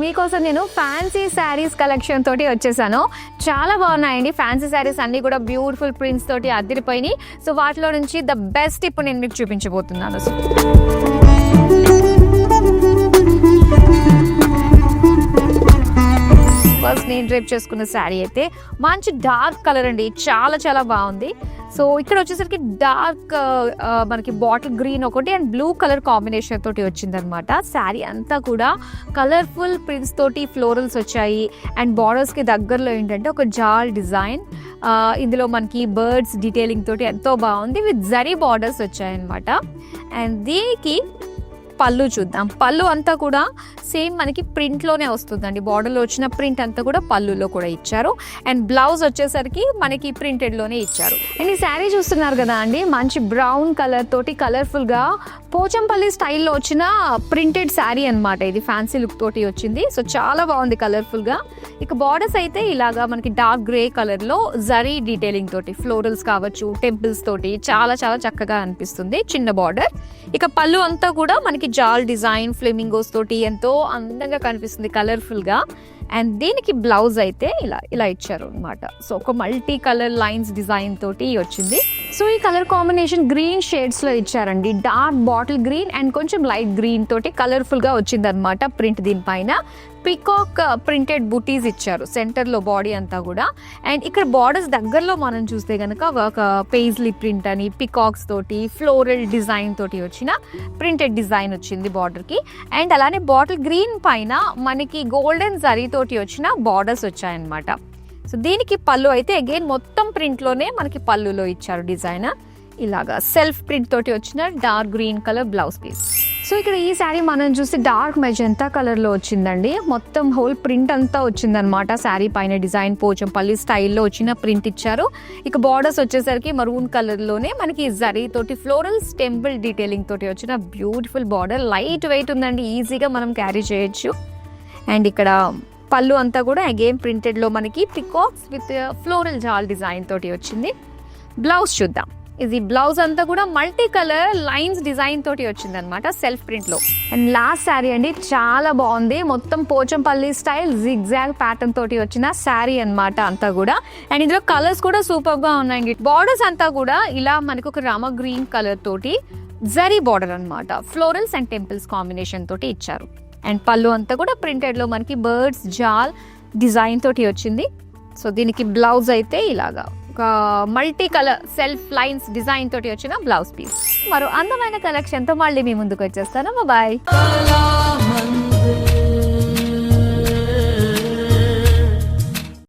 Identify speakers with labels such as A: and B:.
A: మీకోసం నేను fancy saris collection తోటి వచ్చేసాను. చాలా బాగున్నాయండి ఫ్యాన్సీ శారీస్ అన్నీ కూడా బ్యూటిఫుల్ ప్రింట్స్ తోటి అదిరిపోయినాయి. సో వాటిలో నుంచి ద బెస్ట్ ఇప్పుడు నేను మీకు చూపించబోతున్నాను. ఫస్ట్ నేను డ్రైప్ చేసుకున్న శారీ అయితే మంచి డార్క్ కలర్ అండి, చాలా చాలా బాగుంది. సో ఇక్కడ వచ్చేసరికి డార్క్ మనకి బాటిల్ గ్రీన్ ఒకటి అండ్ బ్లూ కలర్ కాంబినేషన్ తోటి వచ్చిందనమాట. శారీ అంతా కూడా కలర్ఫుల్ ప్రింట్స్ తోటి ఫ్లోరల్స్ వచ్చాయి అండ్ బార్డర్స్కి దగ్గరలో ఏంటంటే ఒక జాల్ డిజైన్, ఇందులో మనకి బర్డ్స్ డీటెయిలింగ్ తోటి ఎంతో బాగుంది విత్ జరీ బార్డర్స్ వచ్చాయన్నమాట. అండ్ దీనికి పళ్ళు చూద్దాం. పళ్ళు అంతా కూడా సేమ్ మనకి ప్రింట్లోనే వస్తుందండి, బార్డర్లో వచ్చిన ప్రింట్ అంతా కూడా పళ్ళులో కూడా ఇచ్చారు. అండ్ బ్లౌజ్ వచ్చేసరికి మనకి ప్రింటెడ్లోనే ఇచ్చారు. అండ్ ఈ శారీ చూస్తున్నారు కదా అండి, మంచి బ్రౌన్ కలర్ తోటి కలర్ఫుల్గా పోచంపల్లి స్టైల్లో వచ్చిన ప్రింటెడ్ శారీ అనమాట. ఇది ఫ్యాన్సీ లుక్ తోటి వచ్చింది. సో చాలా బాగుంది కలర్ఫుల్గా. ఇక బార్డర్స్ అయితే ఇలాగా మనకి డార్క్ గ్రే కలర్లో జరీ డీటెయిలింగ్ తోటి ఫ్లోరల్స్ కావచ్చు, టెంపుల్స్ తోటి చాలా చాలా చక్కగా అనిపిస్తుంది, చిన్న బార్డర్. ఇక పళ్ళు అంతా కూడా మనకి జాల్ డిజైన్ ఫ్లెమింగోస్ తోటి ఎంతో అందంగా కనిపిస్తుంది కలర్ఫుల్గా. అండ్ దీనికి బ్లౌజ్ అయితే ఇలా ఇచ్చారు అనమాట. సో ఒక మల్టీ కలర్ లైన్స్ డిజైన్ తోటి వచ్చింది. సో ఈ కలర్ కాంబినేషన్ గ్రీన్ షేడ్స్లో ఇచ్చారండి, డార్క్ బాటిల్ గ్రీన్ అండ్ కొంచెం లైట్ గ్రీన్ తోటి కలర్ఫుల్గా వచ్చింది అనమాట ప్రింట్. దీనిపైన పికాక్ ప్రింటెడ్ బుటీస్ ఇచ్చారు సెంటర్లో బాడీ అంతా కూడా. అండ్ ఇక్కడ బార్డర్స్ దగ్గరలో మనం చూస్తే కనుక ఒక పేజ్లీ ప్రింట్ అని పికాక్స్ తోటి ఫ్లోరల్ డిజైన్ తోటి వచ్చిన ప్రింటెడ్ డిజైన్ వచ్చింది బార్డర్కి. అండ్ అలానే బాటిల్ గ్రీన్ పైన మనకి గోల్డెన్ జరీ తోటి వచ్చిన బార్డర్స్ వచ్చాయన్నమాట. సో దీనికి పళ్ళు అయితే అగైన్ మొత్తం ప్రింట్లోనే మనకి పళ్ళులో ఇచ్చారు డిజైన్. ఇలాగా సెల్ఫ్ ప్రింట్ తోటి వచ్చిన dark green colour blouse piece. So ఇక్కడ ఈ శారీ మనం చూస్తే డార్క్ మెజెంతా కలర్లో వచ్చిందండి, మొత్తం హోల్ ప్రింట్ అంతా వచ్చిందనమాట. శారీ పైన డిజైన్ పోచంపల్లి స్టైల్లో వచ్చిన ప్రింట్ ఇచ్చారు. ఇక బార్డర్స్ వచ్చేసరికి మరూన్ కలర్లోనే మనకి జరీ తోటి ఫ్లోరల్స్ టెంపుల్ డీటెయిలింగ్ తోటి వచ్చిన బ్యూటిఫుల్ బార్డర్. లైట్ వెయిట్ ఉందండి, ఈజీగా మనం క్యారీ చేయొచ్చు. అండ్ ఇక్కడ పళ్ళు అంతా కూడా అగైన్ ప్రింటెడ్లో మనకి పికాక్స్ విత్ ఫ్లోరల్ జాల్ డిజైన్ తోటి వచ్చింది. బ్లౌజ్ చూద్దాం. ఇది బ్లౌజ్ అంతా కూడా మల్టీ కలర్ లైన్స్ డిజైన్ తోటి వచ్చింది అనమాట సెల్ఫ్ ప్రింట్లో. అండ్ లాస్ట్ శారీ అండి, చాలా బాగుంది, మొత్తం పోచంపల్లి స్టైల్ జిగ్జాగ్ ప్యాటర్న్ తోటి వచ్చిన శారీ అనమాట అంతా కూడా. అండ్ ఇందులో కలర్స్ కూడా సూపర్గా ఉన్నాయి. బార్డర్స్ అంతా కూడా ఇలా మనకు ఒక రామ గ్రీన్ కలర్ తోటి జరీ బార్డర్ అనమాట, ఫ్లోరల్స్ అండ్ టెంపుల్స్ కాంబినేషన్ తోటి ఇచ్చారు. అండ్ పళ్ళు అంతా కూడా ప్రింటెడ్లో మనకి బర్డ్స్ జాల్ డిజైన్ తోటి వచ్చింది. సో దీనికి బ్లౌజ్ అయితే ఇలాగా ఒక multi colour self lines design తోటి వచ్చిన బ్లౌజ్ పీస్. మరో అందమైన కలెక్షన్తో మళ్ళీ మీ ముందుకు వచ్చేస్తాను. బాయ్.